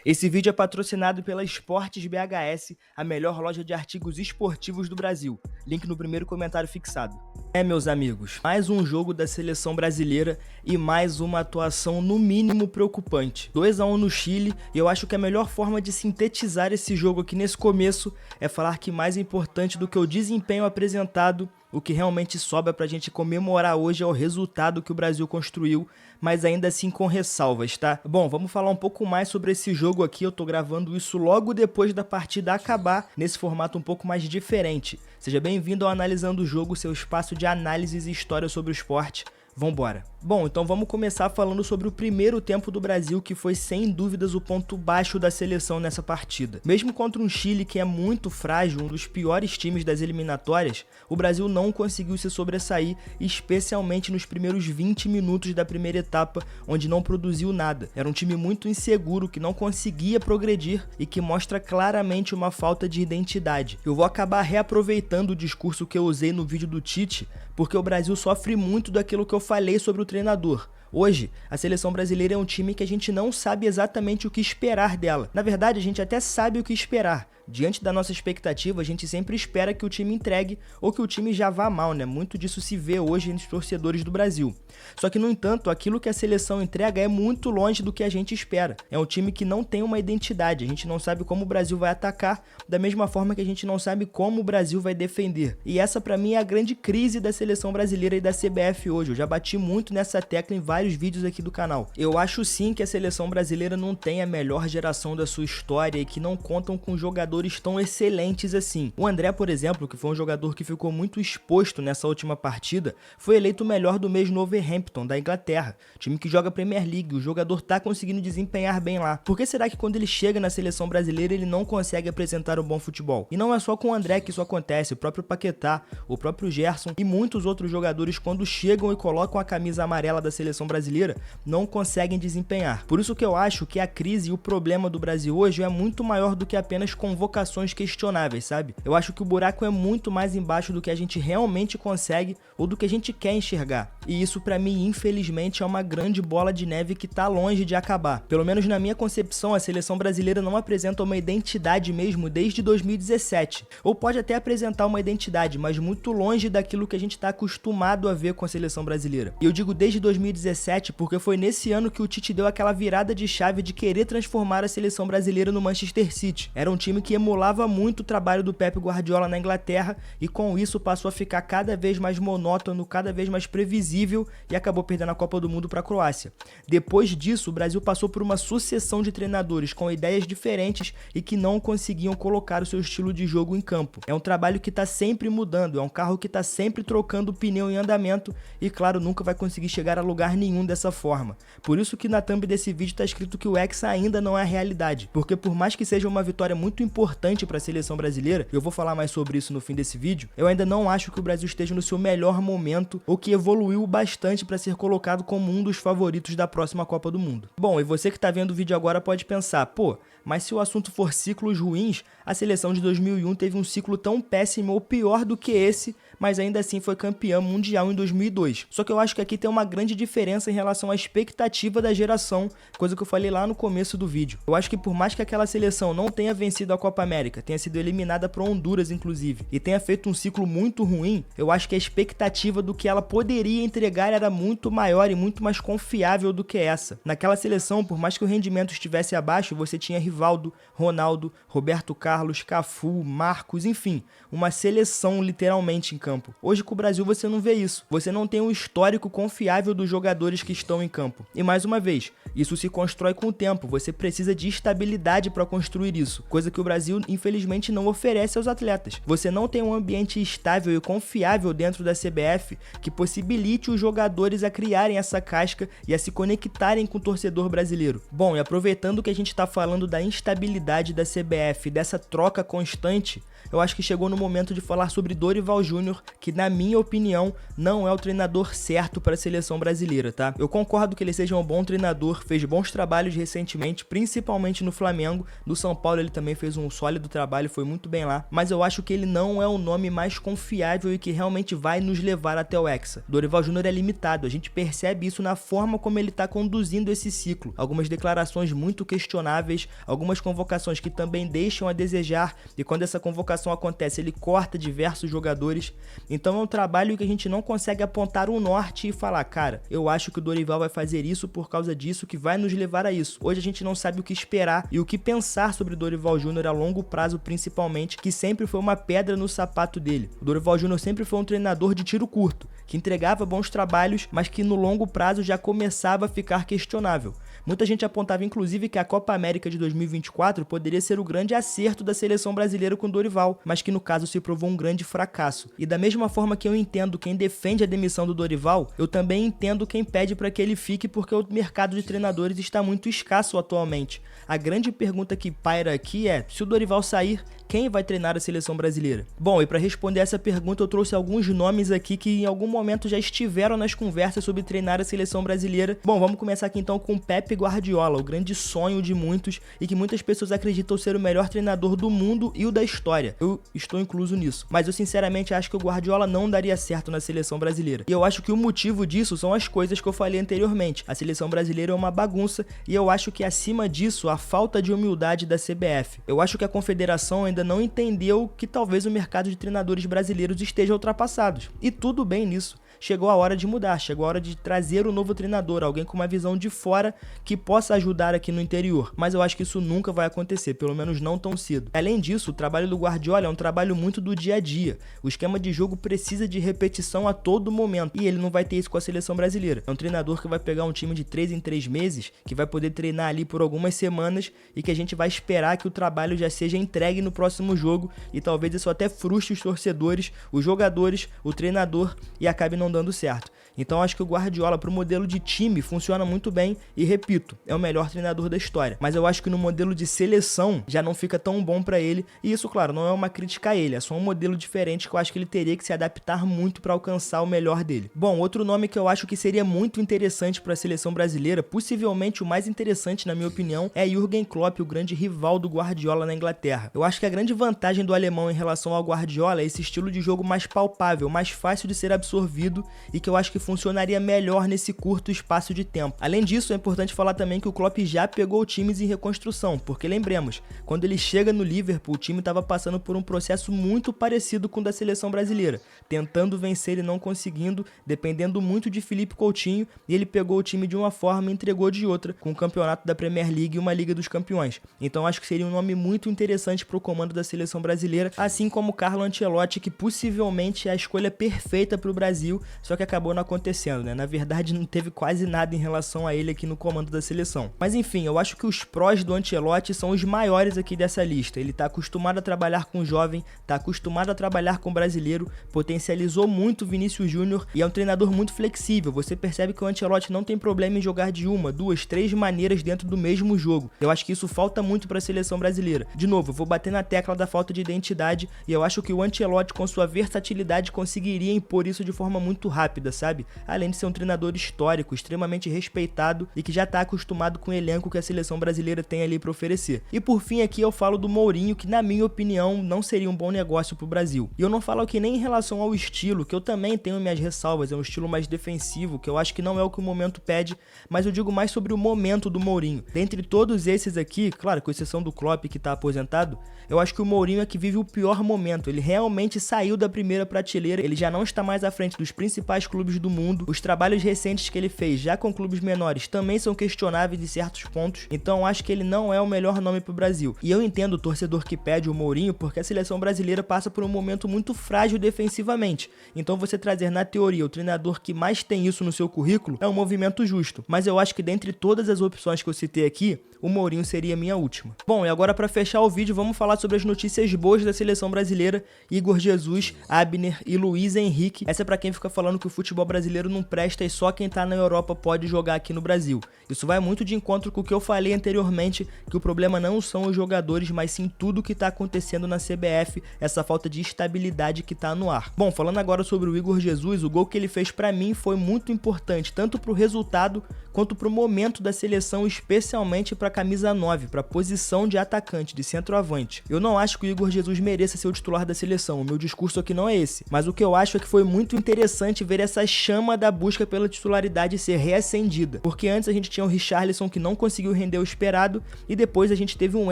Esse vídeo é patrocinado pela Esportes BHS, a melhor loja de artigos esportivos do Brasil. Link no primeiro comentário fixado. Meus amigos, mais um jogo da seleção brasileira e mais uma atuação no mínimo preocupante. 2-1 no Chile, e eu acho que a melhor forma de sintetizar esse jogo aqui nesse começo é falar que mais importante do que o desempenho apresentado, o que realmente sobra pra gente comemorar hoje é o resultado que o Brasil construiu, mas ainda assim com ressalvas, tá? Bom, vamos falar um pouco mais sobre esse jogo aqui, eu tô gravando isso logo depois da partida acabar, nesse formato um pouco mais diferente. Seja bem-vindo ao Analisando o Jogo, seu espaço de análises e história sobre o esporte. Vambora. Bom, então vamos começar falando sobre o primeiro tempo do Brasil, que foi sem dúvidas o ponto baixo da seleção nessa partida. Mesmo contra um Chile que é muito frágil, um dos piores times das eliminatórias, o Brasil não conseguiu se sobressair, especialmente nos primeiros 20 minutos da primeira etapa, onde não produziu nada. Era um time muito inseguro, que não conseguia progredir e que mostra claramente uma falta de identidade. Eu vou acabar reaproveitando o discurso que eu usei no vídeo do Tite, porque o Brasil sofre muito daquilo que eu falei sobre o treinador. Hoje, a seleção brasileira é um time que a gente não sabe exatamente o que esperar dela. Na verdade, a gente até sabe o que esperar. Diante da nossa expectativa, a gente sempre espera que o time entregue ou que o time já vá mal, né? Muito disso se vê hoje entre os torcedores do Brasil. Só que, no entanto, aquilo que a seleção entrega é muito longe do que a gente espera. É um time que não tem uma identidade, a gente não sabe como o Brasil vai atacar, da mesma forma que a gente não sabe como o Brasil vai defender. E essa, pra mim, é a grande crise da seleção brasileira e da CBF hoje. Eu já bati muito nessa tecla em vários vídeos aqui do canal. Eu acho sim que a seleção brasileira não tem a melhor geração da sua história e que não contam com jogadores tão excelentes assim. O André, por exemplo, que foi um jogador que ficou muito exposto nessa última partida, foi eleito o melhor do mês no Wolverhampton, da Inglaterra, time que joga Premier League. O jogador tá conseguindo desempenhar bem lá. Por que será que quando ele chega na seleção brasileira ele não consegue apresentar um bom futebol? E não é só com o André que isso acontece, o próprio Paquetá, o próprio Gerson e muitos outros jogadores, quando chegam e colocam a camisa amarela da seleção brasileira, não conseguem desempenhar. Por isso que eu acho que a crise e o problema do Brasil hoje é muito maior do que apenas convocações questionáveis, sabe? Eu acho que o buraco é muito mais embaixo do que a gente realmente consegue ou do que a gente quer enxergar. E isso pra mim, infelizmente, é uma grande bola de neve que tá longe de acabar. Pelo menos na minha concepção, a seleção brasileira não apresenta uma identidade mesmo desde 2017. Ou pode até apresentar uma identidade, mas muito longe daquilo que a gente tá acostumado a ver com a seleção brasileira. E eu digo desde 2017 porque foi nesse ano que o Tite deu aquela virada de chave de querer transformar a seleção brasileira no Manchester City. Era um time que emulava muito o trabalho do Pep Guardiola na Inglaterra e com isso passou a ficar cada vez mais monótono, cada vez mais previsível e acabou perdendo a Copa do Mundo para a Croácia. Depois disso, o Brasil passou por uma sucessão de treinadores com ideias diferentes e que não conseguiam colocar o seu estilo de jogo em campo. É um trabalho que está sempre mudando, é um carro que está sempre trocando o pneu em andamento e, claro, nunca vai conseguir chegar a lugar nenhum dessa forma. Por isso que na thumb desse vídeo está escrito que o Hexa ainda não é a realidade, porque por mais que seja uma vitória muito importante para a seleção brasileira, eu vou falar mais sobre isso no fim desse vídeo, eu ainda não acho que o Brasil esteja no seu melhor momento ou que evoluiu bastante para ser colocado como um dos favoritos da próxima Copa do Mundo. Bom, e você que tá vendo o vídeo agora pode pensar, pô, mas se o assunto for ciclos ruins, a seleção de 2001 teve um ciclo tão péssimo ou pior do que esse, mas ainda assim foi campeã mundial em 2002. Só que eu acho que aqui tem uma grande diferença em relação à expectativa da geração, coisa que eu falei lá no começo do vídeo. Eu acho que por mais que aquela seleção não tenha vencido a Copa América, tenha sido eliminada por Honduras inclusive, e tenha feito um ciclo muito ruim, eu acho que a expectativa do que ela poderia entregar era muito maior e muito mais confiável do que essa. Naquela seleção, por mais que o rendimento estivesse abaixo, você tinha Rivaldo, Ronaldo, Roberto Carlos, Cafu, Marcos, enfim, uma seleção literalmente em campo. Hoje com o Brasil você não vê isso. Você não tem um histórico confiável dos jogadores que estão em campo. E mais uma vez, isso se constrói com o tempo. Você precisa de estabilidade para construir isso, coisa que o Brasil infelizmente não oferece aos atletas. Você não tem um ambiente estável e confiável dentro da CBF que possibilite os jogadores a criarem essa casca e a se conectarem com o torcedor brasileiro. Bom, e aproveitando que a gente está falando da instabilidade da CBF, dessa troca constante, eu acho que chegou no momento de falar sobre Dorival Júnior treinador que, na minha opinião, não é o treinador certo para a seleção brasileira, tá? Eu concordo que ele seja um bom treinador, fez bons trabalhos recentemente, principalmente no Flamengo. No São Paulo ele também fez um sólido trabalho, foi muito bem lá, mas eu acho que ele não é o nome mais confiável e que realmente vai nos levar até o Hexa. Dorival Júnior é limitado, a gente percebe isso na forma como ele tá conduzindo esse ciclo. Algumas declarações muito questionáveis, algumas convocações que também deixam a desejar, e quando essa convocação acontece ele corta diversos jogadores. Então é um trabalho que a gente não consegue apontar um norte e falar, cara, eu acho que o Dorival vai fazer isso por causa disso, que vai nos levar a isso. Hoje a gente não sabe o que esperar e o que pensar sobre o Dorival Júnior a longo prazo, principalmente, que sempre foi uma pedra no sapato dele. O Dorival Júnior sempre foi um treinador de tiro curto, que entregava bons trabalhos, mas que no longo prazo já começava a ficar questionável. Muita gente apontava inclusive que a Copa América de 2024 poderia ser o grande acerto da seleção brasileira com Dorival, mas que no caso se provou um grande fracasso. E da mesma forma que eu entendo quem defende a demissão do Dorival, eu também entendo quem pede para que ele fique, porque o mercado de treinadores está muito escasso atualmente. A grande pergunta que paira aqui é, se o Dorival sair, quem vai treinar a seleção brasileira? Bom, e para responder essa pergunta eu trouxe alguns nomes aqui que em algum momento já estiveram nas conversas sobre treinar a seleção brasileira. Bom, vamos começar aqui então com Pepe Guardiola, o grande sonho de muitos e que muitas pessoas acreditam ser o melhor treinador do mundo e o da história. Eu estou incluso nisso, mas eu sinceramente acho que o Guardiola não daria certo na seleção brasileira. E eu acho que o motivo disso são as coisas que eu falei anteriormente. A seleção brasileira é uma bagunça e eu acho que acima disso a falta de humildade da CBF. Eu acho que a confederação ainda não entendeu que talvez o mercado de treinadores brasileiros esteja ultrapassado. E tudo bem nisso. Chegou a hora de mudar, chegou a hora de trazer um novo treinador, alguém com uma visão de fora que possa ajudar aqui no interior. Mas eu acho que isso nunca vai acontecer, pelo menos não tão cedo. Além disso, o trabalho do Guardiola é um trabalho muito do dia a dia. O esquema de jogo precisa de repetição a todo momento, e ele não vai ter isso com a seleção brasileira. É um treinador que vai pegar um time de 3 em 3 meses, que vai poder treinar ali por algumas semanas e que a gente vai esperar que o trabalho já seja entregue no próximo jogo, e talvez isso até frustre os torcedores, os jogadores, o treinador e acabe não dando certo. Então acho que o Guardiola pro modelo de time funciona muito bem e, repito, é o melhor treinador da história. Mas eu acho que no modelo de seleção já não fica tão bom pra ele, e isso, claro, não é uma crítica a ele, é só um modelo diferente que eu acho que ele teria que se adaptar muito pra alcançar o melhor dele. Bom, outro nome que eu acho que seria muito interessante pra seleção brasileira, possivelmente o mais interessante na minha opinião, é Jürgen Klopp, o grande rival do Guardiola na Inglaterra. Eu acho que a grande vantagem do alemão em relação ao Guardiola é esse estilo de jogo mais palpável, mais fácil de ser absorvido e que eu acho que funcionaria melhor nesse curto espaço de tempo. Além disso, é importante falar também que o Klopp já pegou times em reconstrução, porque lembremos, quando ele chega no Liverpool, o time estava passando por um processo muito parecido com o da seleção brasileira, tentando vencer e não conseguindo, dependendo muito de Philippe Coutinho, e ele pegou o time de uma forma e entregou de outra, com o campeonato da Premier League e uma Liga dos Campeões. Então acho que seria um nome muito interessante para o comando da seleção brasileira, assim como o Carlo Ancelotti, que possivelmente é a escolha perfeita para o Brasil, só que acabou não acontecendo, né? Na verdade não teve quase nada em relação a ele aqui no comando da seleção. Mas enfim, eu acho que os prós do Ancelotti são os maiores aqui dessa lista. Ele tá acostumado a trabalhar com jovem, tá acostumado a trabalhar com brasileiro, potencializou muito o Vinícius Júnior e é um treinador muito flexível. Você percebe que o Ancelotti não tem problema em jogar de uma, duas, três maneiras dentro do mesmo jogo. Eu acho que isso falta muito para a seleção brasileira. De novo, eu vou bater na tecla da falta de identidade e eu acho que o Ancelotti, com sua versatilidade, conseguiria impor isso de forma muito rápida, sabe? Além de ser um treinador histórico, extremamente respeitado e que já tá acostumado com o elenco que a seleção brasileira tem ali para oferecer. E por fim aqui eu falo do Mourinho, que na minha opinião não seria um bom negócio pro Brasil. E eu não falo aqui nem em relação ao estilo, que eu também tenho minhas ressalvas, é um estilo mais defensivo, que eu acho que não é o que o momento pede, mas eu digo mais sobre o momento do Mourinho. Dentre todos esses aqui, claro, com exceção do Klopp que tá aposentado, eu acho que o Mourinho é que vive o pior momento. Ele realmente saiu da primeira prateleira, ele já não está mais à frente dos principais clubes do mundo. Os trabalhos recentes que ele fez já com clubes menores também são questionáveis em certos pontos, então eu acho que ele não é o melhor nome pro Brasil. E eu entendo o torcedor que pede o Mourinho porque a seleção brasileira passa por um momento muito frágil defensivamente, então você trazer na teoria o treinador que mais tem isso no seu currículo é um movimento justo, mas eu acho que dentre todas as opções que eu citei aqui, o Mourinho seria a minha última. Bom, e agora para fechar o vídeo vamos falar sobre as notícias boas da seleção brasileira. Igor Jesus, Abner e Luiz Henrique. Essa é para quem fica fica falando que o futebol brasileiro não presta e só quem tá na Europa pode jogar aqui no Brasil. Isso vai muito de encontro com o que eu falei anteriormente, que o problema não são os jogadores, mas sim tudo que tá acontecendo na CBF, essa falta de estabilidade que tá no ar. Bom, falando agora sobre o Igor Jesus, o gol que ele fez pra mim foi muito importante, tanto pro resultado quanto pro momento da seleção, especialmente pra camisa 9, pra posição de atacante, de centroavante. Eu não acho que o Igor Jesus mereça ser o titular da seleção, o meu discurso aqui não é esse, mas o que eu acho é que foi muito interessante ver essa chama da busca pela titularidade ser reacendida, porque antes a gente tinha o Richarlison que não conseguiu render o esperado, e depois a gente teve um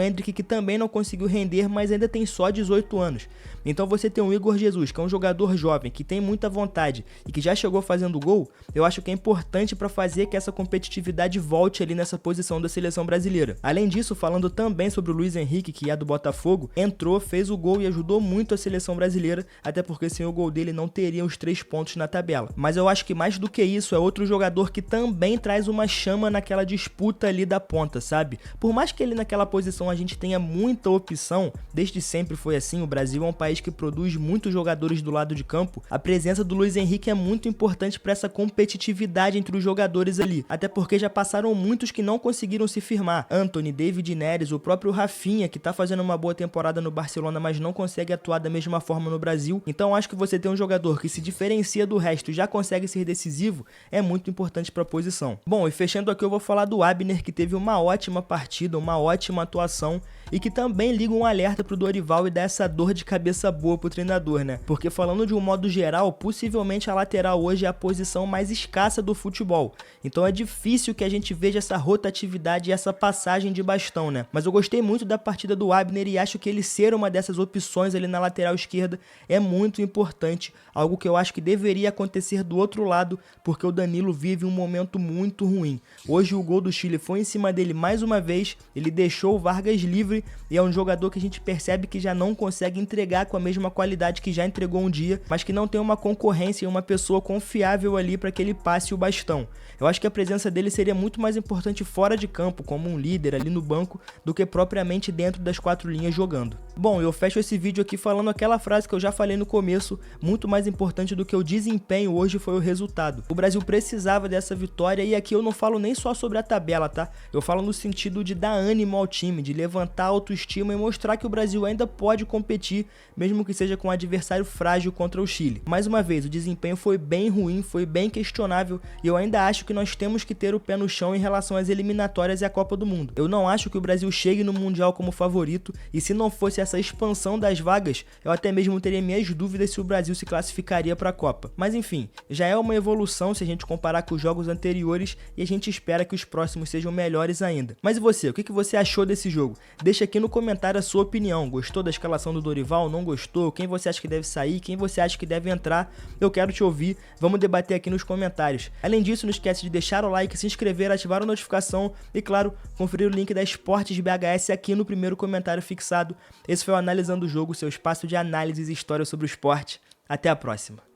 Endrick que também não conseguiu render, mas ainda tem só 18 anos. Então você tem um Igor Jesus, que é um jogador jovem, que tem muita vontade e que já chegou fazendo gol, eu acho que é importante para fazer que essa competitividade volte ali nessa posição da seleção brasileira. Além disso, falando também sobre o Luiz Henrique, que é do Botafogo, entrou, fez o gol e ajudou muito a seleção brasileira, até porque sem o gol dele não teria os 3 pontos na tabela. Mas eu acho que mais do que isso, é outro jogador que também traz uma chama naquela disputa ali da ponta, sabe? Por mais que ele naquela posição a gente tenha muita opção, desde sempre foi assim, o Brasil é um país que produz muitos jogadores do lado de campo, a presença do Luiz Henrique é muito importante para essa competitividade entre os jogadores ali, até porque já passaram muitos que não conseguiram se firmar, Antony, David Neres, o próprio Rafinha, que tá fazendo uma boa temporada no Barcelona, mas não consegue atuar da mesma forma no Brasil. Então acho que você ter um jogador que se diferencia do resto e já consegue ser decisivo é muito importante para a posição. Bom, e fechando aqui eu vou falar do Abner, que teve uma ótima partida, uma ótima atuação e que também liga um alerta pro Dorival e dá essa dor de cabeça boa pro treinador, né? Porque falando de um modo geral, possivelmente a lateral hoje é a posição mais escassa do futebol. Então é difícil que a gente veja essa rotatividade e essa passagem de bastão, né? Mas eu gostei muito da partida do Abner e acho que ele ser uma dessas opções ali na lateral esquerda é muito importante, algo que eu acho que deveria acontecer do outro lado, porque o Danilo vive um momento muito ruim. Hoje o gol do Chile foi em cima dele mais uma vez, ele deixou o Vargas livre e é um jogador que a gente percebe que já não consegue entregar com a mesma qualidade que já entregou um dia, mas que não tem uma concorrência e uma pessoa confiável ali para que ele passe o bastão. Eu acho que a presença dele seria muito mais importante fora de campo, como um líder ali no banco, do que propriamente dentro das 4 linhas jogando. Bom, eu fecho esse vídeo aqui falando aquela frase que eu já falei no começo, muito mais importante do que o desempenho hoje foi o resultado. O Brasil precisava dessa vitória e aqui eu não falo nem só sobre a tabela, tá? Eu falo no sentido de dar ânimo ao time, de levantar a autoestima e mostrar que o Brasil ainda pode competir, mesmo que seja com um adversário frágil contra o Chile. Mais uma vez, o desempenho foi bem ruim, foi bem questionável e eu ainda acho que nós temos que ter o pé no chão em relação às eliminatórias e à Copa do Mundo. Eu não acho que o Brasil chegue no Mundial como favorito e se não fosse essa expansão das vagas, eu até mesmo teria minhas dúvidas se o Brasil se classificaria para a Copa. Mas enfim, já é uma evolução se a gente comparar com os jogos anteriores e a gente espera que os próximos sejam melhores ainda. Mas e você? O que você achou desse jogo? Deixa aqui no comentário a sua opinião. Gostou da escalação do Dorival? Não gostou? Quem você acha que deve sair? Quem você acha que deve entrar? Eu quero te ouvir. Vamos debater aqui nos comentários. Além disso, não esquece de deixar o like, se inscrever, ativar a notificação e, claro, conferir o link da Esportes BHS aqui no primeiro comentário fixado. Esse foi o Analisando o Jogo, seu espaço de análises e história sobre o esporte. Até a próxima.